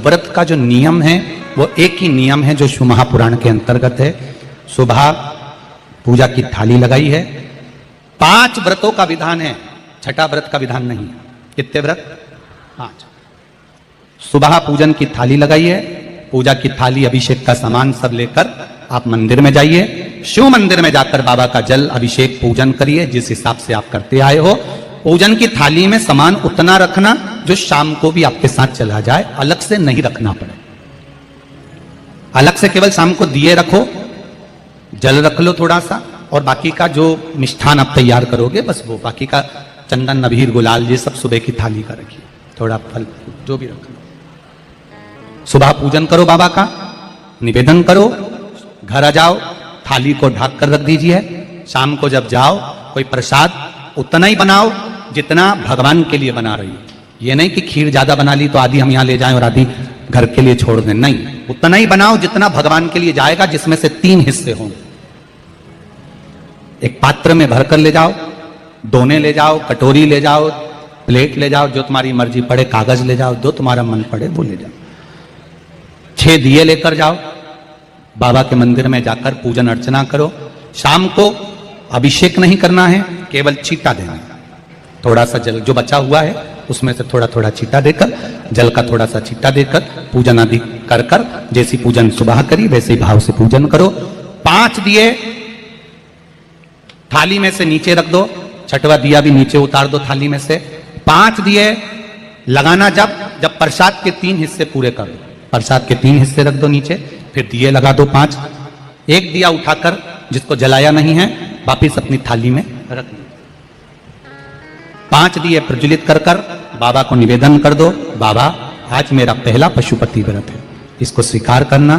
व्रत का जो नियम है वो एक ही नियम है जो शिव महापुराण के अंतर्गत है। सुबह पूजा की थाली लगाई है। 5 व्रतों का विधान है, छठा व्रत का विधान नहीं। कितने व्रत? 5। सुबह पूजन की थाली लगाई है। पूजा की थाली, अभिषेक का सामान सब लेकर आप मंदिर में जाइए। शिव मंदिर में जाकर बाबा का जल अभिषेक पूजन करिए जिस हिसाब से आप करते आए हो। पूजन की थाली में सामान उतना रखना जो शाम को भी आपके साथ चला जाए, अलग से नहीं रखना पड़े। अलग से केवल शाम को दिए रखो, जल रख लो थोड़ा सा, और बाकी का जो मिष्ठान आप तैयार करोगे बस वो, बाकी का चंदन नबीर गुलाल ये सब सुबह की थाली का रखिए, थोड़ा फल जो भी रख लो। सुबह पूजन करो, बाबा का निवेदन करो, घर आ जाओ, थाली को ढक कर रख दीजिए। शाम को जब जाओ कोई प्रसाद उतना ही बनाओ जितना भगवान के लिए बना रही हो। ये नहीं कि खीर ज्यादा बना ली तो आधी हम यहां ले जाएं और आधी घर के लिए छोड़ दें, नहीं, उतना ही बनाओ जितना भगवान के लिए जाएगा, जिसमें से 3 हिस्से होंगे। एक पात्र में भरकर ले जाओ, दोने ले जाओ, कटोरी ले जाओ, प्लेट ले जाओ, जो तुम्हारी मर्जी पड़े, कागज ले जाओ, जो तुम्हारा मन पड़े वो ले जाओ। 6 दिए लेकर जाओ, बाबा के मंदिर में जाकर पूजन अर्चना करो। शाम को अभिषेक नहीं करना है, केवल छींटा देना है। थोड़ा सा जल जो बचा हुआ है उसमें से थोड़ा थोड़ा छींटा देकर, जल का थोड़ा सा छींटा देकर पूजन आदि कर कर, जैसी पूजन सुबह करी वैसे ही भाव से पूजन करो। 5 दिए थाली में से नीचे रख दो, छठवा दिया भी नीचे उतार दो थाली में से। 5 दिए लगाना जब प्रसाद के 3 हिस्से पूरे कर दो, प्रसाद के 3 हिस्से रख दो नीचे, फिर दिए लगा दो 5। एक दिया उठाकर जिसको जलाया नहीं है वापिस अपनी थाली में रख दो। 5 दिए प्रज्वलित कर कर बाबा को निवेदन कर दो, बाबा आज मेरा पहला पशुपति व्रत है, इसको स्वीकार करना।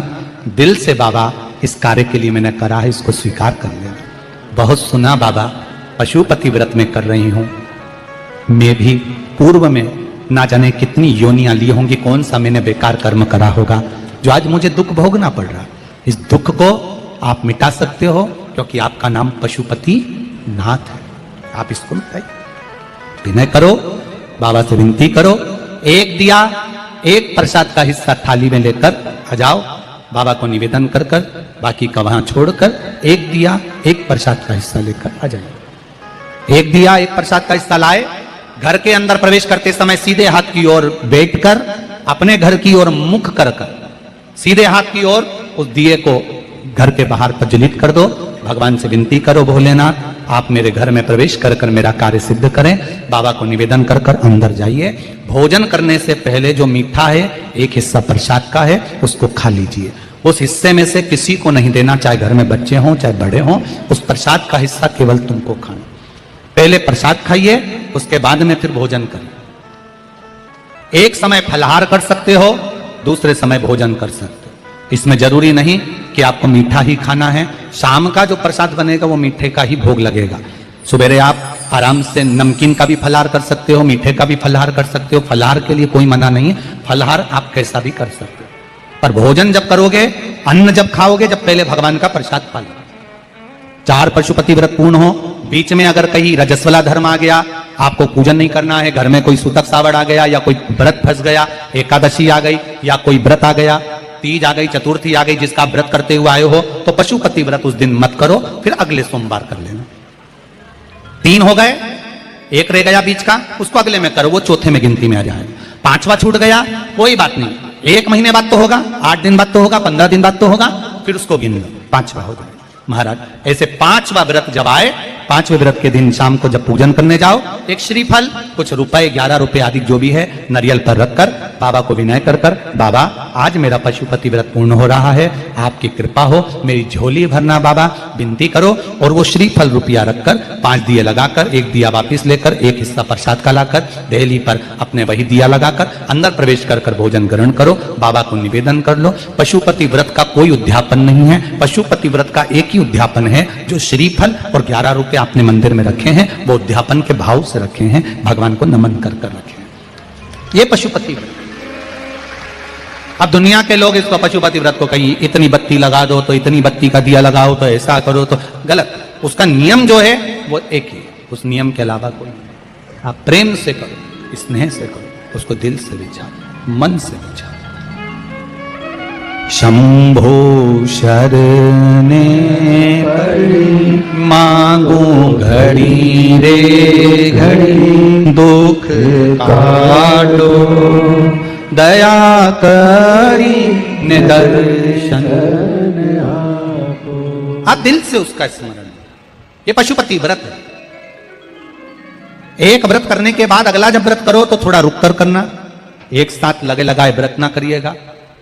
दिल से बाबा इस कार्य के लिए मैंने करा है, इसको स्वीकार कर लेना। बहुत सुना बाबा पशुपति व्रत में कर रही हूं, मैं भी पूर्व में ना जाने कितनी योनियां ली होंगी, कौन सा मैंने बेकार कर्म करा होगा जो आज मुझे दुख भोगना पड़ रहा। इस दुख को आप मिटा सकते हो क्योंकि आपका नाम पशुपति नाथ है। आप इसको मिटाइए, विनय करो, बाबा से विनती करो। एक दिया, एक प्रसाद का हिस्सा थाली में लेकर आ जाओ, बाबा को निवेदन कर कर, बाकी का वहां छोड़कर एक दिया, एक प्रसाद का हिस्सा लेकर आ जाइए। एक दिया, एक प्रसाद का हिस्सा लाए, घर के अंदर प्रवेश करते समय सीधे हाथ की ओर बैठकर, अपने घर की ओर मुख कर कर सीधे हाथ की ओर उस दिए को घर के बाहर प्रज्वलित कर दो। भगवान से विनती करो, भोलेनाथ आप मेरे घर में प्रवेश कर कर मेरा कार्य सिद्ध करें। बाबा को निवेदन कर कर अंदर जाइए। भोजन करने से पहले जो मीठा है, एक हिस्सा प्रसाद का है, उसको खा लीजिए। उस हिस्से में से किसी को नहीं देना, चाहे घर में बच्चे हों चाहे बड़े हों। उस प्रसाद का हिस्सा केवल तुमको खाना। पहले प्रसाद खाइए, उसके बाद में फिर भोजन करिए। एक समय फलाहार कर सकते हो, दूसरे समय भोजन कर सकते हो। इसमें जरूरी नहीं कि आपको मीठा ही खाना है। शाम का जो प्रसाद बनेगा वो मीठे का ही भोग लगेगा। सुबेरे आप आराम से नमकीन का भी फलाहार कर सकते हो, मीठे का भी फलाहार कर सकते हो। फलाहार के लिए कोई मना नहीं है, फलाहार आप कैसा भी कर सकते हो। पर भोजन जब करोगे, अन्न जब खाओगे, जब पहले भगवान का प्रसाद खा लो। 4 पशुपति व्रत पूर्ण हो, बीच में अगर कहीं रजस्वला धर्म आ गया, आपको पूजन नहीं करना है, घर में कोई सूतक सावड़ आ गया, या कोई व्रत फंस गया, एकादशी आ गई, या कोई व्रत आ गया, तीज आ गई, चतुर्थी आ गई, जिसका व्रत करते हुए आए हो, तो पशुपति व्रत उस दिन मत करो, फिर अगले सोमवार कर लेना। 3 हो गए, एक रह गया बीच का, उसको अगले में करो, वो चौथे में गिनती में आ जाएगा। 5वां छूट गया, कोई बात नहीं, 1 महीने बाद तो होगा, 8 दिन बाद तो होगा, 15 दिन बाद तो होगा, फिर उसको गिन लो, 5वां हो जाएगा। महाराज ऐसे 5वां व्रत जब आए, 5वें व्रत के दिन शाम को जब पूजन करने जाओ, एक श्रीफल, कुछ रुपए, 11 रुपए आदि जो भी है, नारियल पर रखकर बाबा को विनय कर कर, बाबा आज मेरा पशुपति व्रत पूर्ण हो रहा है, आपकी कृपा हो, मेरी झोली भरना बाबा, विनती करो। और वो श्रीफल रुपया रखकर 5 दिए लगाकर, एक दिया वापिस लेकर, एक हिस्सा प्रसाद का लाकर देहली पर अपने वही दिया लगाकर अंदर प्रवेश कर कर भोजन ग्रहण करो। बाबा को निवेदन कर लो। पशुपति व्रत का कोई उद्यापन नहीं है, पशुपति व्रत का एक ही उद्यापन है, जो श्रीफल और 11 रुपए आपने मंदिर में रखे हैं, वो उद्यापन के भाव से रखे हैं, भगवान को नमन कर कर रखे हैं। ये पशुपति व्रत। अब दुनिया के लोग इसको पशुपति व्रत को कहीं इतनी बत्ती लगा दो, तो इतनी बत्ती का दिया लगाओ, तो ऐसा करो, तो गलत। उसका नियम जो है वो एक ही, उस नियम के अलावा कोई नहीं। आप प्रेम से करो, स्नेह से करो, उसको दिल से विचारो, मन से विचारो। शंभो शरणे पड़ी, मांगू घड़ी रे घड़ी, दुख काटो दया करी निदर्शन। आप दिल से उसका स्मरण, ये पशुपति व्रत है। एक व्रत करने के बाद अगला जब व्रत करो तो थोड़ा रुक कर करना, एक साथ लगे लगाए व्रत ना करिएगा,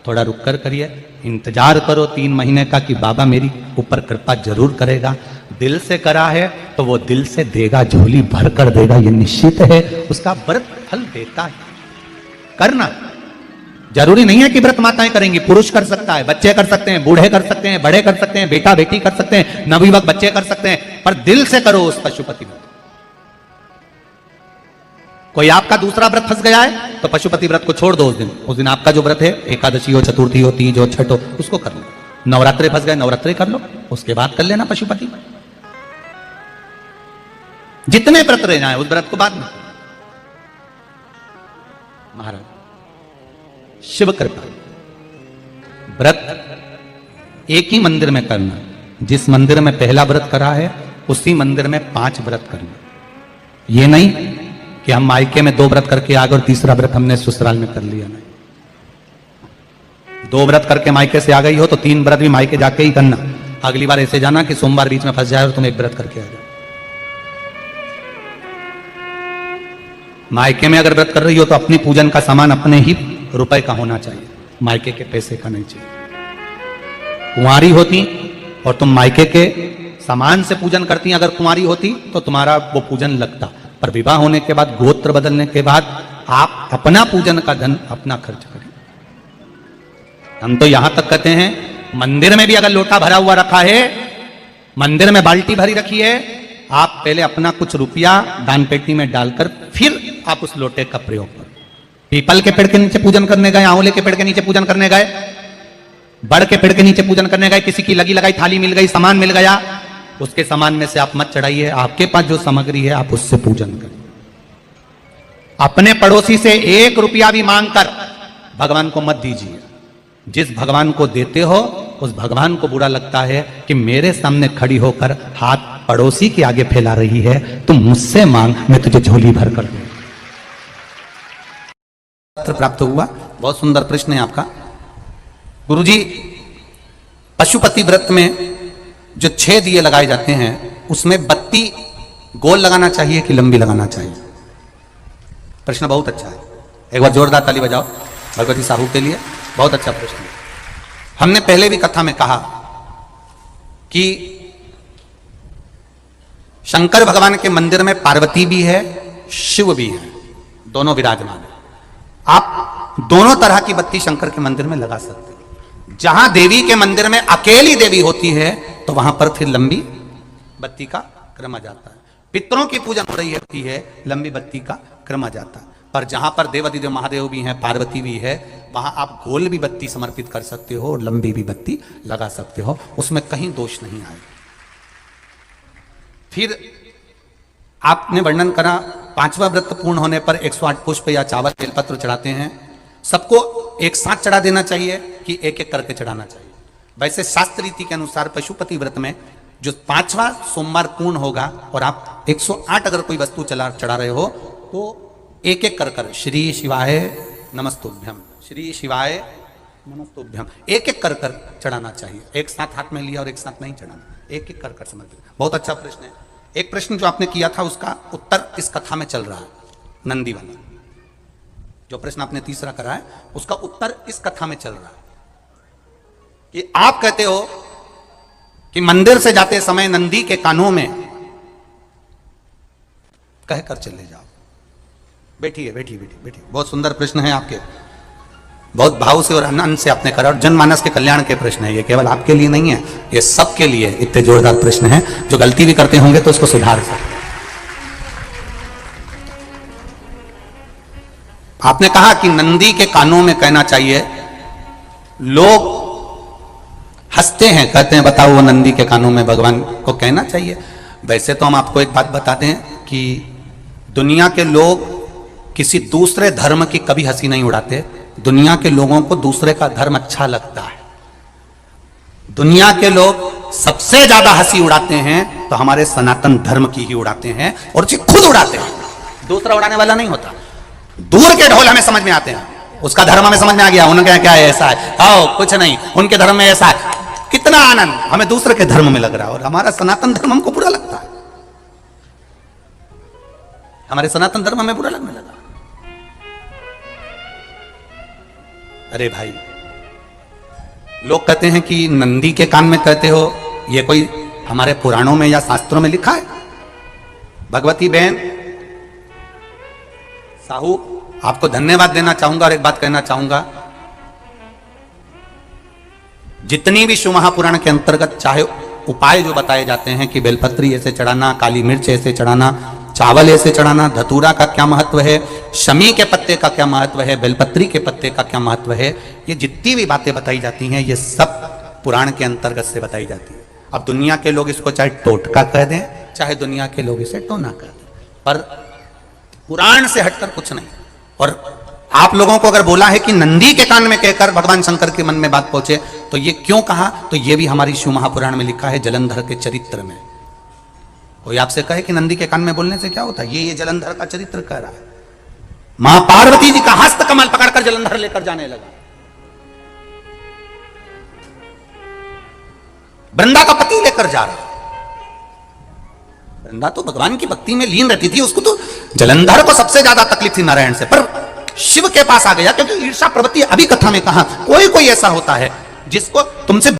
थोड़ा रुक कर करिए, इंतजार करो 3 महीने का कि बाबा मेरी ऊपर कृपा जरूर करेगा। दिल से करा है तो वो दिल से देगा, झोली भर कर देगा, ये निश्चित है। उसका व्रत फल देता है। करना जरूरी नहीं है कि व्रत माताएं करेंगी, पुरुष कर सकता है, बच्चे कर सकते हैं, बूढ़े कर सकते हैं, बड़े कर सकते हैं, बेटा बेटी कर सकते हैं, नवयुवक बच्चे कर सकते हैं, पर दिल से करो उस पशुपति व्रत। कोई आपका दूसरा व्रत फंस गया है तो पशुपति व्रत को छोड़ दो। उस दिन आपका जो व्रत है, एकादशी हो, चतुर्थी हो, तीज हो, छठ हो, उसको कर लो। नवरात्रे फंस गए, नवरात्रे कर लो, उसके बाद कर लेना पशुपति। जितने व्रत रह जाए उस व्रत को बाद में। महाराज शिव कृपा, व्रत एक ही मंदिर में करना। जिस मंदिर में पहला व्रत करा है उसी मंदिर में 5 व्रत करना। ये नहीं कि हम मायके में 2 व्रत करके आ गए और तीसरा व्रत हमने ससुराल में कर लिया। नहीं, 2 व्रत करके मायके से आ गई हो तो 3 व्रत भी मायके जाके ही करना। अगली बार ऐसे जाना कि सोमवार बीच में फंस जाए और तुम 1 व्रत करके आ जाओ। मायके में अगर व्रत कर रही हो तो अपनी पूजन का सामान अपने ही रुपए का होना चाहिए, मायके के पैसे का नहीं चाहिए। कुंवारी होती और तुम मायके के सामान से पूजन करती, अगर कुंवारी होती तो तुम्हारा वो पूजन लगता, पर विवाह होने के बाद, गोत्र बदलने के बाद आप अपना पूजन का धन अपना खर्च करें। हम तो यहां तक कहते हैं मंदिर में भी अगर लोटा भरा हुआ रखा है, मंदिर में बाल्टी भरी रखी है, आप पहले अपना कुछ रुपया दान पेटी में डालकर फिर आप उस लोटे का प्रयोग करें। पीपल के पेड़ के नीचे पूजन करने गए, आंवले के पेड़ के नीचे पूजन करने गए, बड़ के पेड़ के नीचे पूजन करने गए, किसी की लगी लगाई थाली मिल गई, सामान मिल गया, उसके सामान में से आप मत चढ़ाइए। आपके पास जो सामग्री है आप उससे पूजन करें। अपने पड़ोसी से 1 रुपया भी मांगकर भगवान को मत दीजिए। जिस भगवान को देते हो उस भगवान को बुरा लगता है कि मेरे सामने खड़ी होकर हाथ पड़ोसी के आगे फैला रही है, तुम मुझसे मांग, मैं तुझे झोली भर कर दूं। प्राप्त हुआ। बहुत सुंदर प्रश्न है आपका गुरुजी। पशुपति व्रत में जो 6 दिए लगाए जाते हैं उसमें बत्ती गोल लगाना चाहिए कि लंबी लगाना चाहिए? प्रश्न बहुत अच्छा है, एक बार जोरदार ताली बजाओ भगवती साहू के लिए। बहुत अच्छा प्रश्न है। हमने पहले भी कथा में कहा कि शंकर भगवान के मंदिर में पार्वती भी है, शिव भी है, दोनों विराजमान है। आप दोनों तरह की बत्ती शंकर के मंदिर में लगा सकते हैं। जहां देवी के मंदिर में अकेली देवी होती है तो वहां पर फिर लंबी बत्ती का क्रम आ जाता है। पितरों की पूजन हो रही होती है, लंबी बत्ती का क्रम आ जाता है। पर जहां पर देवादिदेव महादेव भी हैं, पार्वती भी है, वहां आप गोल भी बत्ती समर्पित कर सकते हो और लंबी भी बत्ती लगा सकते हो, उसमें कहीं दोष नहीं आएगा। फिर आपने वर्णन करा 5वां व्रत पूर्ण होने पर 108 पुष्प या चावल बेलपत्र चढ़ाते हैं। सबको एक साथ चढ़ा देना चाहिए कि एक एक करके चढ़ाना चाहिए? वैसे शास्त्र रीति के अनुसार पशुपति व्रत में जो 5वां सोमवार पूर्ण होगा और आप 108 अगर कोई वस्तु चढ़ा रहे हो तो एक एक कर श्री शिवाय नमस्तुभ्यम, श्री शिवाय नमस्तुभ्यम, एक एक कर चढ़ाना चाहिए। एक साथ हाथ में लिया और एक साथ नहीं चढ़ाना, एक एक कर समर्पित। बहुत अच्छा प्रश्न है। एक प्रश्न जो आपने किया था उसका उत्तर इस कथा में चल रहा है, नंदी वाला। जो प्रश्न आपने तीसरा करा है उसका उत्तर इस कथा में चल रहा है कि आप कहते हो कि मंदिर से जाते समय नंदी के कानों में कहकर चले जाओ। बैठिए बैठिए बैठिए बैठिए। बहुत सुंदर प्रश्न है आपके, बहुत भाव से और आनंद से आपने करा, और जनमानस के कल्याण के प्रश्न है ये, केवल आपके लिए नहीं है, ये सबके लिए इतने जोरदार प्रश्न है। जो गलती भी करते होंगे तो उसको सुधार सकते। आपने कहा कि नंदी के कानों में कहना चाहिए। लोग हंसते हैं, कहते हैं बताओ वो नंदी के कानों में भगवान को कहना चाहिए। वैसे तो हम आपको एक बात बता दें कि दुनिया के लोग किसी दूसरे धर्म की कभी हंसी नहीं उड़ाते। दुनिया के लोगों को दूसरे का धर्म अच्छा लगता है। दुनिया के लोग सबसे ज्यादा हंसी उड़ाते हैं तो हमारे सनातन धर्म की ही उड़ाते हैं, और जी खुद उड़ाते हैं, दूसरा उड़ाने वाला नहीं होता। दूर के ढोल हमें समझ में आते हैं, उसका धर्म हमें समझ में आ गया, उनका क्या है, ऐसा है, आओ कुछ नहीं, उनके धर्म में ऐसा है, कितना आनंद हमें दूसरे के धर्म में लग रहा है, और हमारा सनातन धर्म हमको बुरा लगता है, हमारे सनातन धर्म हमें बुरा लगने लगा। अरे भाई, लोग कहते हैं कि नंदी के कान में कहते हो, ये कोई हमारे पुराणों में या शास्त्रों में लिखा है? भगवती बहन साहू, आपको धन्यवाद देना चाहूंगा और एक बात कहना चाहूंगा, जितनी भी शिव महापुराण के अंतर्गत चाहे उपाय जो बताए जाते हैं कि बेलपत्री ऐसे चढ़ाना, काली मिर्च ऐसे चढ़ाना, चावल ऐसे चढ़ाना, धतूरा का क्या महत्व है, शमी के पत्ते का क्या महत्व है, बेलपत्री के पत्ते का क्या महत्व है, ये जितनी भी बातें बताई जाती हैं ये सब पुराण के अंतर्गत से बताई जाती है। अब दुनिया के लोग इसको चाहे टोटका कह दें, चाहे दुनिया के लोग इसे टोना कह दें, पर पुराण से हटकर कुछ नहीं। और आप लोगों को अगर बोला है कि नंदी के कान में कहकर भगवान शंकर के मन में बात पहुंचे, तो ये क्यों कहा, तो ये भी हमारी शिव महापुराण में लिखा है, जलंधर के चरित्र में। कोई आपसे कहे कि नंदी के कान में बोलने से क्या होता है, ये जलंधर का चरित्र कह रहा है। मां पार्वती जी का हस्त कमल पकड़कर जलंधर लेकर जाने लगा, वृंदा का पति लेकर जा रहा। वृंदा तो भगवान की भक्ति में लीन रहती थी, उसको तो जलंधर को सबसे ज्यादा तकलीफ थी नारायण से, पर शिव के पास आ गया, क्योंकि ईर्षा प्रवृत्ति, अभी कथा में कहा, कोई कोई ऐसा होता है जिसको तुमसे